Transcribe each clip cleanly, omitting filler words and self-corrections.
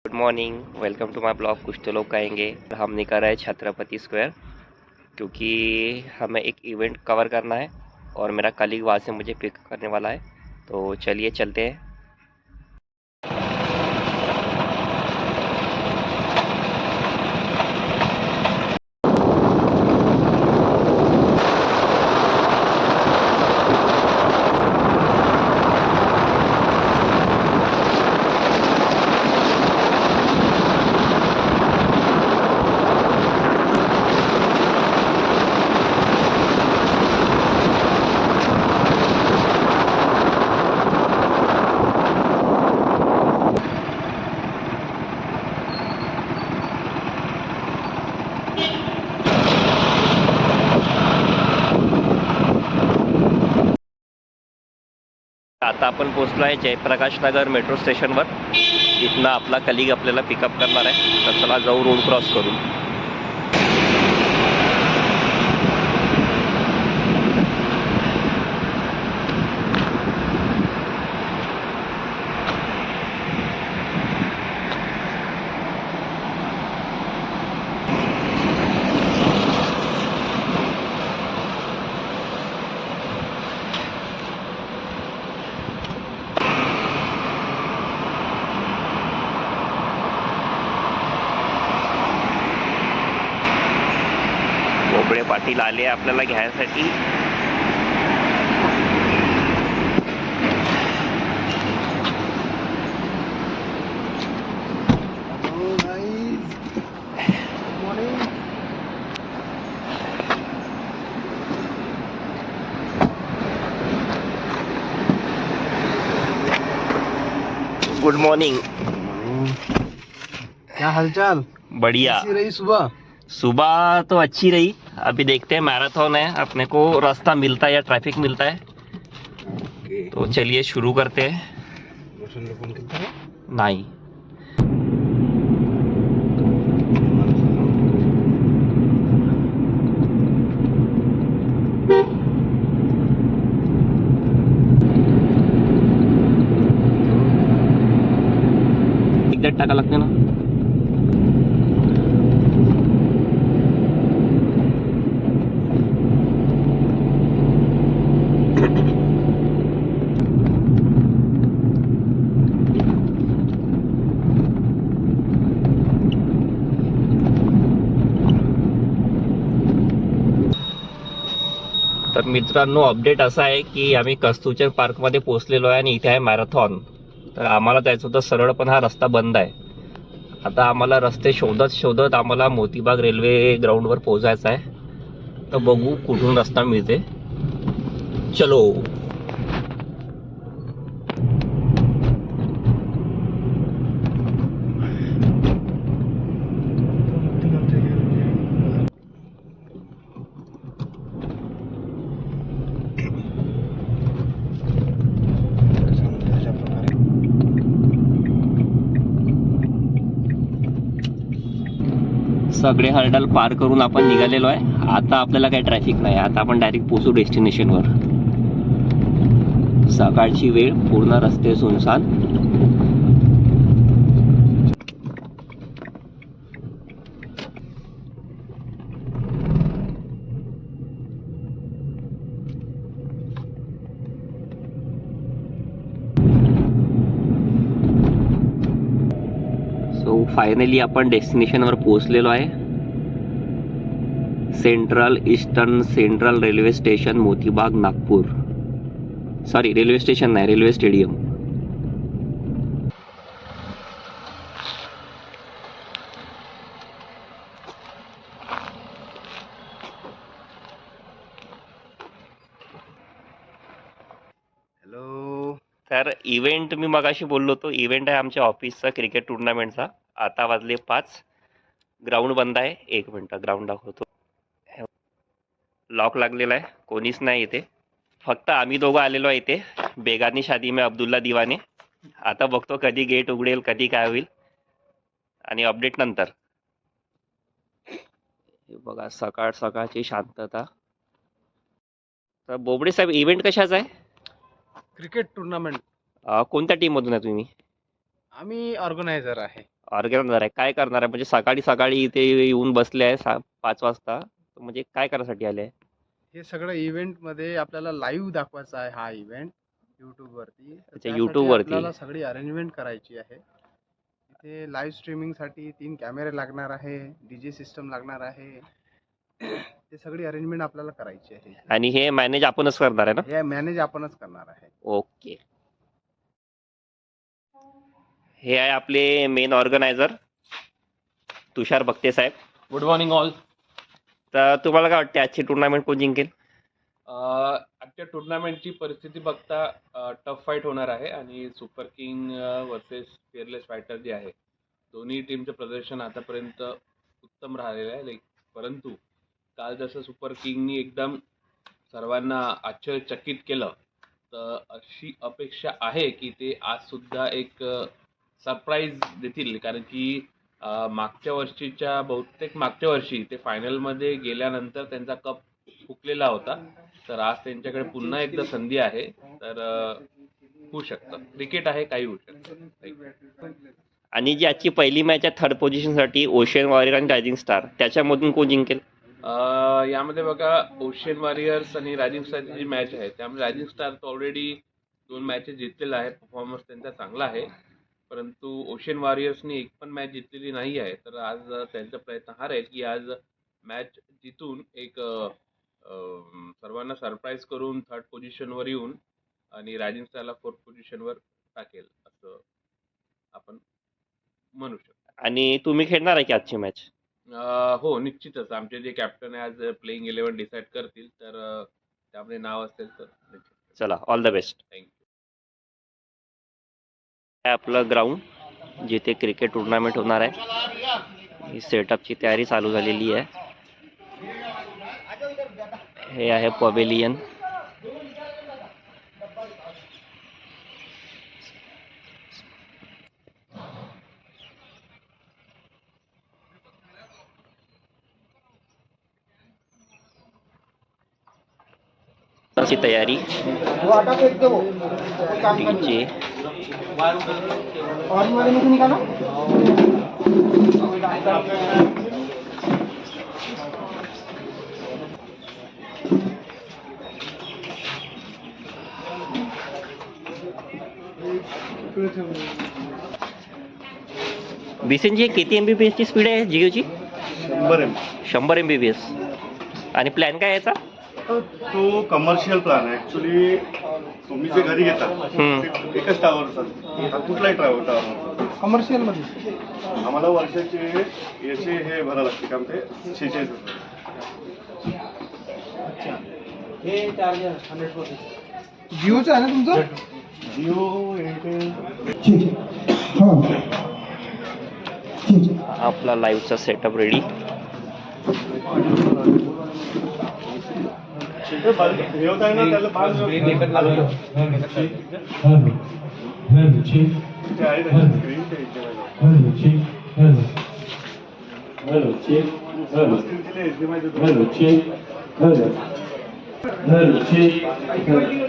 Good morning, welcome to my blog. कुछ तो लोग कहेंगे हम निकल रहे हैं छत्रपति स्क्वायर, क्योंकि हमें एक इवेंट कवर करना है और मेरा कलीग वहाँ से मुझे पिक करने वाला है। तो चलिए चलते हैं। आता आपण पोहोचलो आहे जयप्रकाश नगर मेट्रो स्टेशनवर। इथनं आपला कलीग आपल्याला पिकअप करणार आहे, तर चला जाऊ रोड क्रॉस करू। बोबडे पाटील आले आपल्याला घ्यायसाठी। Good morning. क्या हालचाल? बढ़िया। कैसी रही सुबह? सुबह तो अच्छी रही। अभी देखते हैं मैराथन है, अपने को रास्ता मिलता है या ट्रैफिक मिलता है। तो चलिए शुरू करते हैं। नहीं, एकदा टाका लागते ना। तर मित्रांनो, अपडेट असा आहे की आम्ही कस्तुरचंद पार्कमध्ये पोहोचलेलो आहे आणि इथे आहे मॅरेथॉन। तर आम्हाला जायचं होतं सरळ, पण हा रस्ता बंद आहे। आता आम्हाला रस्ते शोधत शोधत आम्हाला मोतीबाग रेल्वे ग्राउंडवर पोहोचायचं आहे। तर बघू कुठून रस्ता मिळते। चलो। सगळे हर्डल पार करून आपण निघालेलो आहे। आता आपल्याला काही ट्रॅफिक नाही, आता आपण डायरेक्ट पोहोचू डेस्टिनेशनवर। सकाळची वेळ, पूर्ण रस्ते सुनसान। सो फायनली आपण डेस्टिनेशनवर पोहोचलेलो आहे। Central eastern central railway station, Motibagh, Nagpur. Sorry, railway station नाही, रेल्वे स्टेडियम। हॅलो. तर इव्हेंट मी मगाशी बोललो होतो, इव्हेंट आहे आमच्या ऑफिसचा क्रिकेट टुर्नामेंटचा। आता वाजले 5, ग्राउंड बंद आहे। 1 मिनिट ग्राउंड दाखवतो। लॉक लागलेला आहे, कोणीच नाही इथे, फक्त आम्ही दोघं आलेलो आहे इथे। बेगानी शादी में अब्दुल्ला दिवाने। आता बघतो कधी गेट उघडेल, कधी काय होईल, आणि अपडेट नंतर। हे बघा, सकाळ सकाळची शांतता। तर बोबडे साहेब, इव्हेंट कशाचा आहे? Cricket tournament. कोणत्या टीम मधून आहे तुम्ही? आम्ही ऑर्गनायझर आहे। ऑर्गनायझर आहे. काय करणार आहे म्हणजे सकाळी सकाळी इथे येऊन बसले आहे 5 वाजता, म्हणजे काय करण्यासाठी आले आहे? हे सगळं इव्हेंटमध्ये आपल्याला लाईव्ह दाखवायचा आहे हा इव्हेंट यूट्यूबवरती. तर अच्छा, त्यासाठी यूट्यूबवरती. आपल्याला सगळी अरेंजमेंट करायची आहे. इथे लाईव्ह स्ट्रीमिंगसाठी 3 कॅमेरे लागणार आहे, डीजे सिस्टम लागणार आहे. ते सगळी अरेंजमेंट आपल्याला करायची आहे. आणि हे मॅनेज आपणच करणार आहे ना? हे मॅनेज आपणच करणार आहे. ओके. हे आहे आपले मेन ऑर्गनायझर तुषार भक्ते साहेब. Good morning all. तर तुम्हाला काय वाटते आजची टुर्नामेंट कोण जिंकेल? आजच्या टुर्नामेंटची परिस्थिती बघता टफ फाईट होणार आहे आणि super king versus fearless fighter जे आहे, दोन्ही टीमचं प्रदर्शन आतापर्यंत उत्तम राहिलेलं आहे. परंतु काल जसं सुपर किंगनी एकदम सर्वांना आश्चर्यचकित केलं, तर अशी अपेक्षा आहे की ते आजसुद्धा एक सरप्राईज देतील. कारण की मागच्या वर्षी ते फायनलमध्ये गेल्यानंतर त्यांचा कप हुकलेला होता. तर आज त्यांच्याकडे पुन्हा एकदा संधी आहे. तर होऊ शकतं. क्रिकेट आहे, काही होऊ शकतं. आणि जी आजची पहिली मॅच आहे थर्ड पोझिशनसाठी ओशियन वॉरियर आणि रायझिंग स्टार, त्याच्यामधून कोण जिंकेल? यामध्ये बघा, ओशियन वॉरियर्स आणि रायझिंग स्टारची जी मॅच आहे त्यामध्ये रायझिंग स्टार ऑलरेडी 2 मॅचेस जिंकलेला आहे. परफॉर्मन्स त्यांचा चांगला आहे. परंतु ओशियन वॉरियर्सनी एक पण मॅच जिंकलेली नाही आहे. तर आज त्यांचा प्रयत्न हा राहील की आज मॅच जिंकून एक सर्वांना सरप्राईज करून थर्ड पोझिशनवर येऊन आणि रायझिंग स्टारला 4th पोझिशनवर टाकेल, असं आपण म्हणू शकतो. आणि तुम्ही खेळणार आहे की आजची मॅच? हो, निश्चितच. आमचे जे कॅप्टन आहे आज प्लेइंग 11 डिसाईड करतील. तर त्यामध्ये नाव असेल तर निश्चित. चला, ऑल द बेस्ट. थँक्यू. हे आपलं ग्राउंड जिथे क्रिकेट टुर्नामेंट होणार आहे. ही सेटअपची तयारी चालू झालेली आहे. हे आहे पवेलियन. ची तयारी डीजे बीसेनची किती MBPS ची स्पीड आहे जिओची? 100 MBPS. आणि प्लॅन काय याचा? तो कमर्शियल प्लॅन आहे. ऍक्च्युली तुम्ही जे घरी घेता ते एकच टावरचा, कुठलाही टावर कमर्शियल मध्ये आम्हाला वर्षाचे याचे हे भरावं लागते, काम ते 46 रुपये. जिओचं आहे ना तुमचं? जिओ आपला लाईव्हचा सेटअप रेडी. हे होत आहे ना, त्याला 5 स्क्रीन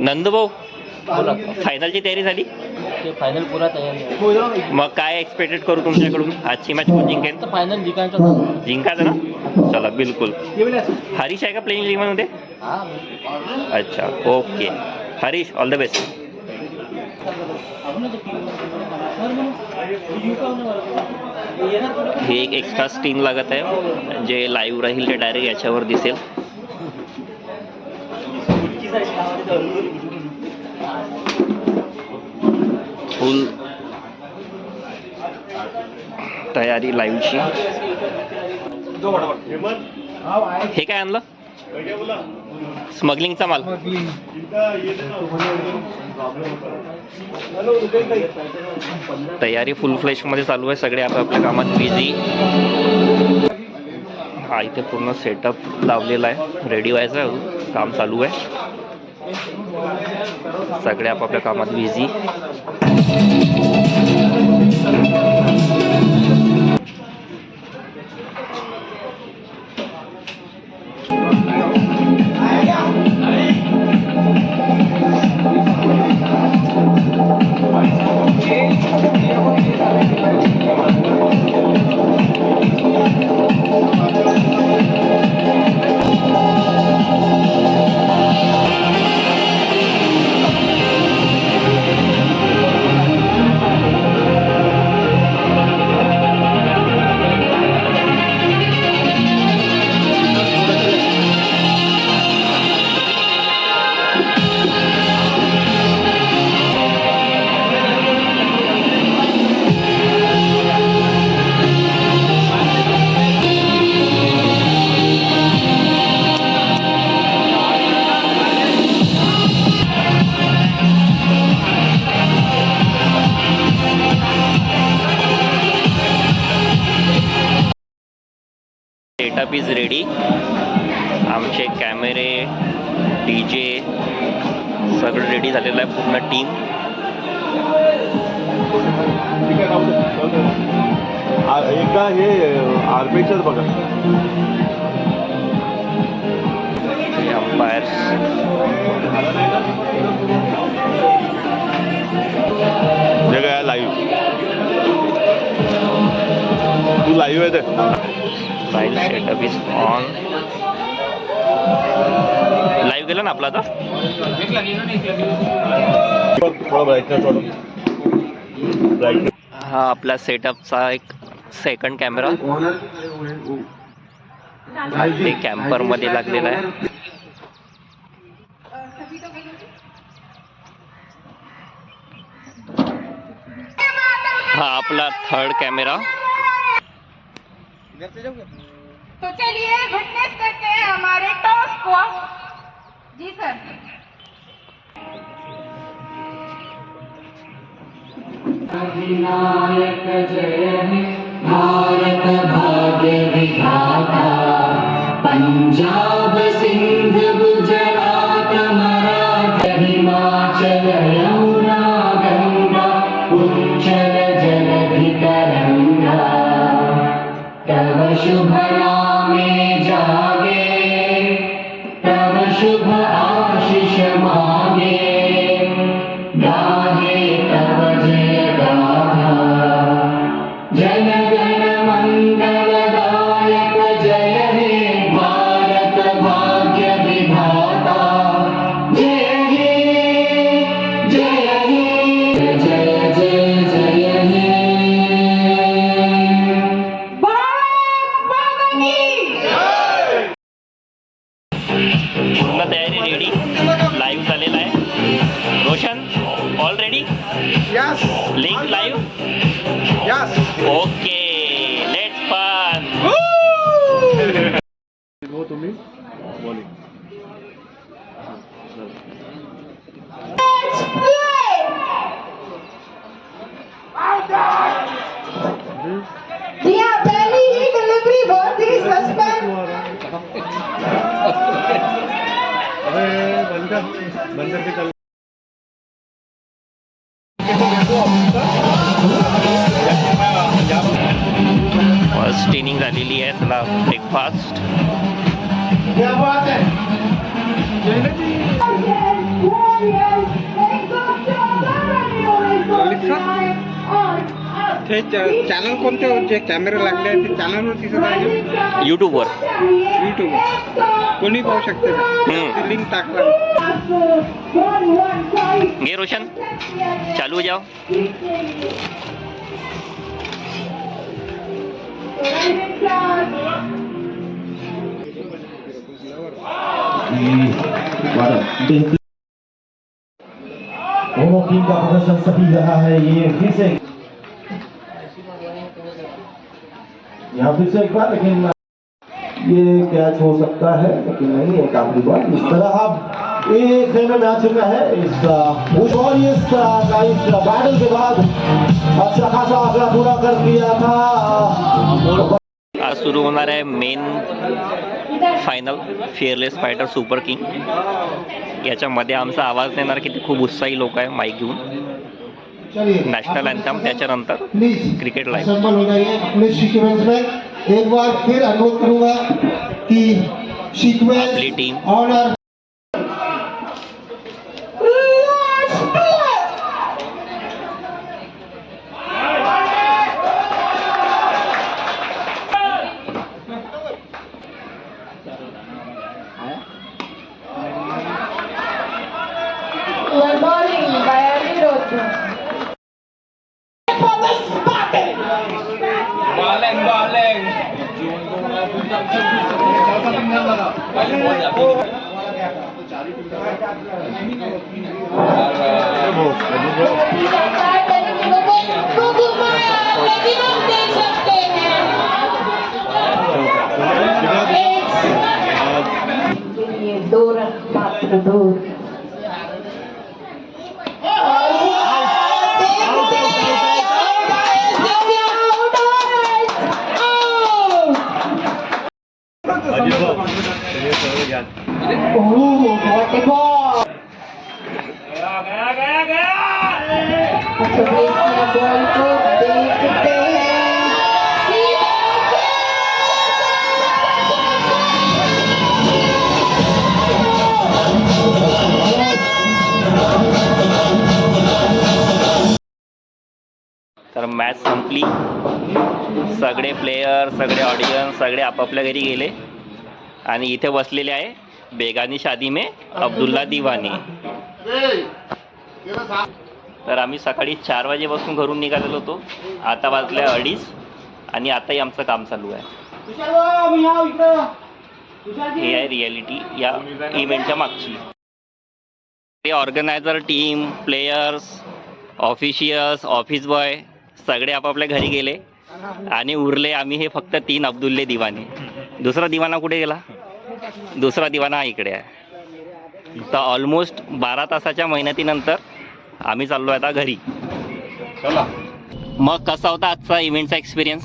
नंदभाऊ, फायनलची तयारी झाली? फायनल पुरा तयारी आहे. मग काय एक्सपेक्टेड करू तुमच्याकडून? आजची मॅच कोण जिंकेल? फायनल जिंकायचं. जिंकायचं ना? चला, बिलकुल. हरीश आहे का प्लेइंग 11 मध्ये? अच्छा, okay. Harish, all the best. हे एक एक्स्ट्रा स्क्रीन लागत आहे, जे लाईव्ह राहील ते डायरेक्ट याच्यावर दिसेल. फुल तयारी लाईव्हची. हे काय आणलं? स्मगलिंगचा माल. तयारी फुल फ्लेश मध्ये चालू आहे. सगळे आपल्या कामात बिझी. हा इथे पूर्ण सेटअप लावलेला आहे, रेडी व्हायचं आहे, काम चालू आहे. सगळे आपापल्या कामात बिझी. Setup is ready. आमचे कॅमेरे, DJ सगळं रेडी झालेलं आहे, पूर्ण टीम. एकदा हे आर्मेचर बघा. अंपायर्स जे काय लाईव्ह, तू लाईव्ह आहे ते. Live setup is on. Live गेला ना आपला आता. थोडा ब्राईटनेस वाढव. हा आपला सेटअपचा एक सेकंड कॅमेरा, ते कॅम्पर मध्ये लागलेला आहे. हा आपला थर्ड कॅमेरा. तो चलिए विटनेस करते हैं हमारे टॉस को. जी सर. विनायक जय हे भारत भाग्य विधाता. पंजाब सिंध गुजरात मराठा हिमाचल यमुना गंगा उच्चल जलधि तरंगा. तव शुभ नामे जागे, तव शुभ आशीष मागे. गाहे तव जय गाथा. जन गण मंगलदायक जय हे भारत भाग्य विधाता. जय हे जय हे जय जय जय हे. पूर्ण तयारी रेडी, लाईव्ह झालेला आहे. Roshan all ready. Yes link live. Yes. Okay let's fun. हो तुम्ही बॉलिंग. जी हाँ, पहली ही डिलीवरी बहुत ही सस्पेंस. अरे बंद कर के चल. फर्स्ट इनिंग झालेली आहे. चला ब्रेकफास्ट. ते चॅनल कोणते जे कॅमेरे लागले आहेत ते चॅनलवर दिसत आहे यूट्यूबवर. युट्यूब कोणी पाहू शकते का? लिंक टाकला. घे रोशन, चालू हो जाओ. दोनों टीम का प्रदर्शन सही रहा है. ये फिर से यहाँ फिर से एक बार, लेकिन ये कैच हो सकता है, लेकिन नहीं एक आखिरी बार. इस तरह अब एक में आ चुका है इस और इस बैटल के बाद अच्छा खासा आंकड़ा पूरा कर दिया था. आज सुरू होणार आहे main final fearless fighter super king. याच्यामध्ये आमचा आवाज देणार किती खूप उत्साही लोक आहे माईक घेऊन. नॅशनल अँथम, त्याच्यानंतर क्रिकेट लाईव्ह. असेंबल हो जाइए अपने सीक्वेंस में. एक बार फिर अनुरोध करूंगा कि सीक्वेंस आपली team owner Bowling by Anirudh. दूर मात्र दूर. थोड़े से बॉल को देखते हैं। तर मॅच संपली. सगळे प्लेयर, सगळे ऑडियन्स, सगळे आपापल्या घरी गेले आणि इथे बसलेले आहे बेगानी शादी में अब्दुल्ला दिवानी. तर आम्ही सकाळी 4 वाजेपासून घरून निघालेलो होतो. आता वाजले 2:30 आणि आताही आमचं काम चालू आहे. हे आहे रियालिटी या इव्हेंटच्या मागची. ते organiser team, players, officials, office boy सगळे आपापल्या घरी गेले आणि उरले आम्ही हे फक्त 3 अब्दुल्ले दिवाने. दुसरा दिवाना कुठे गेला? दुसरा दिवाना इकडे आहे. तर ऑलमोस्ट 12 तासाच्या मेहनतीनंतर आम्ही चाललो आता घरी. मग कसा होता आजचा इव्हेंटचा एक्सपिरियन्स?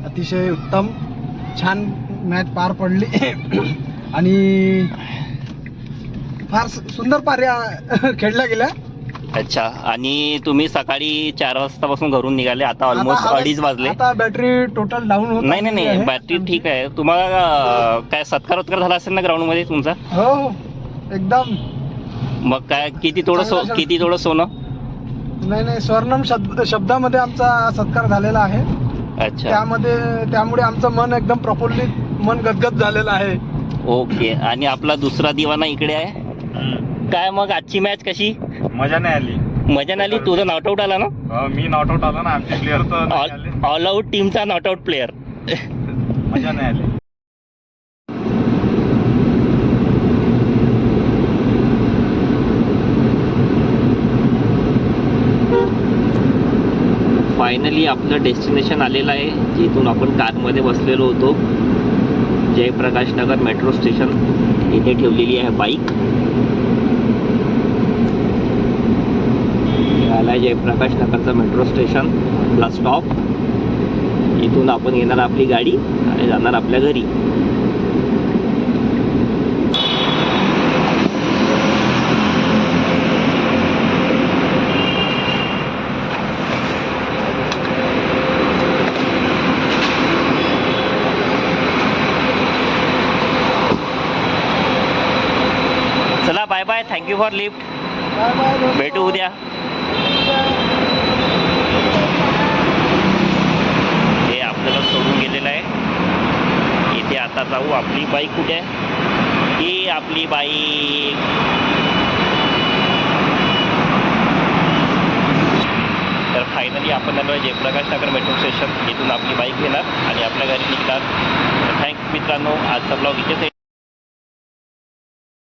अतिशय उत्तम, छान मॅच पार पडली आणि फार सुंदर पार्या खेळल्या गेल्या. अच्छा. आणि तुम्ही सकाळी 4 वाजतापासून घरून निघाले, आता ऑलमोस्ट 2:30 वाजले. आता बॅटरी टोटल डाऊन होत नाही नाही नाही, बॅटरी ठीक आहे. तुम्हाला काय सत्कार झाला असेल ना ग्राउंड मध्ये तुमचा? हो एकदम. मग काय किती तोडं सोनं? नाही स्वर्णम शब्दामध्ये आमचा सत्कार झालेला आहे. अच्छा. त्यामुळे आमचं मन एकदम प्रफुल्लित, मन गदगद झालेलं आहे. ओके. आणि आपला दुसरा दिवाना इकडे आहे. काय मग आजची मॅच कशी? मजा नाही आली. मजा नाही आली? तुझा नॉट आउट आला ना? मी नॉट आउट आलो ना. आमचे प्लेअर तर ऑल आउट टीमचा नॉट आउट प्लेअर. मजा नाही आली. फायनली आपलं डेस्टिनेशन आलेलं आहे, जिथून आपण कारमध्ये बसलेलो होतो. जयप्रकाश नगर मेट्रो स्टेशन इथे ठेवलेली आहे बाईक. आला आहे जयप्रकाश नगरचं मेट्रो स्टेशन, आपला स्टॉप. इथून आपण येणार आपली गाडी आणि जाणार आपल्या घरी. चला bye bye. Thank you for lift. भेटू उद्या. हे आपल्याला सोडून गेलेलं आहे. इथे आता जाऊ. आपली बाईक कुठे आहे? ही आपली बाईक. तर फायनली आपण आलो आहे जयप्रकाश नगर मेट्रो स्टेशन. इथून आपली बाईक घेणार आणि आपल्या घरी निघणार. थँक्स मित्रांनो. आजचा ब्लॉग इथेच